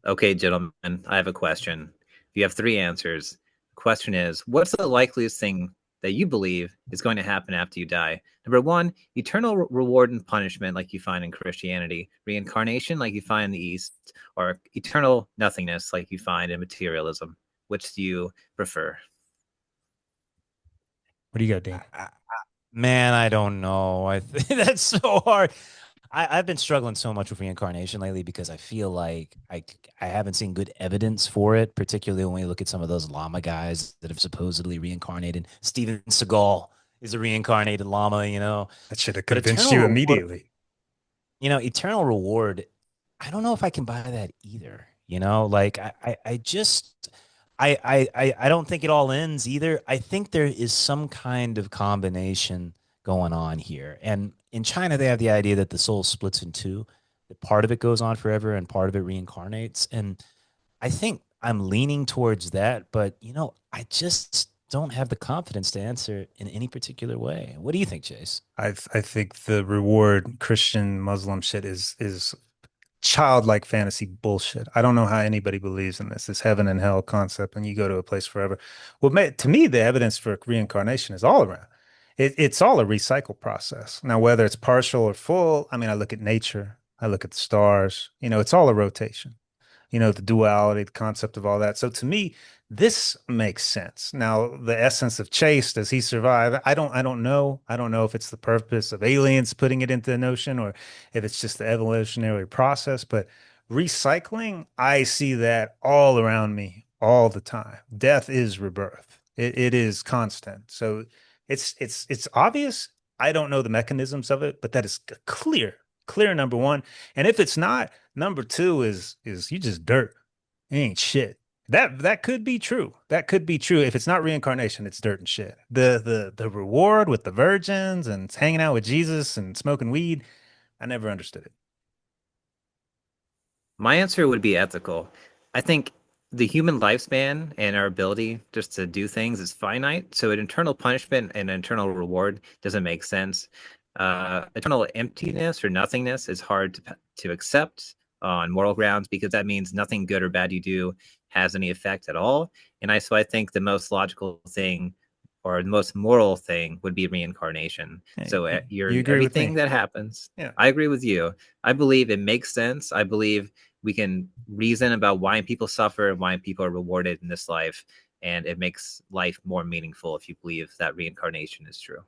Okay, gentlemen, I have a question. You have three answers. The question is, what's the likeliest thing that you believe is going to happen after you die? Number one, eternal reward and punishment, like you find in Christianity, reincarnation, like you find in the East, or eternal nothingness, like you find in materialism. Which do you prefer? What do you got, Dean? Man, I don't know. That's so hard. I've been struggling so much with reincarnation lately because I feel like I haven't seen good evidence for it, particularly when we look at some of those llama guys that have supposedly reincarnated. Steven Seagal is a reincarnated llama, That should have But convinced eternal you reward, immediately. eternal reward, I don't know if I can buy that either. Like I just I don't think it all ends either. I think there is some kind of combination going on here. And in China, they have the idea that the soul splits in two, that part of it goes on forever and part of it reincarnates. And I think I'm leaning towards that, but I just don't have the confidence to answer in any particular way. What do you think, Chase? I think the reward Christian Muslim shit is childlike fantasy bullshit. I don't know how anybody believes in this heaven and hell concept and you go to a place forever. Well, to me, the evidence for reincarnation is all around. It's all a recycle process. Now, whether it's partial or full, I mean, I look at nature, I look at the stars, it's all a rotation. The duality, the concept of all that. So to me, this makes sense. Now, the essence of Chase, does he survive? I don't know. I don't know if it's the purpose of aliens putting it into the notion or if it's just the evolutionary process, but recycling, I see that all around me all the time. Death is rebirth. It is constant. So it's obvious. I don't know the mechanisms of it, but that is clear number one. And if it's not, number two is you just dirt. It ain't shit. That could be true. That could be true. If it's not reincarnation, it's dirt and shit. The reward with the virgins and hanging out with Jesus and smoking weed, I never understood it. My answer would be ethical. I think the human lifespan and our ability just to do things is finite. So an eternal punishment and an eternal reward doesn't make sense. Eternal emptiness or nothingness is hard to accept on moral grounds because that means nothing good or bad you do has any effect at all. So I think the most logical thing or the most moral thing would be reincarnation. Hey, So you your agree with everything me? that happens, Yeah. I agree with you. I believe it makes sense. I believe we can reason about why people suffer and why people are rewarded in this life. And it makes life more meaningful if you believe that reincarnation is true.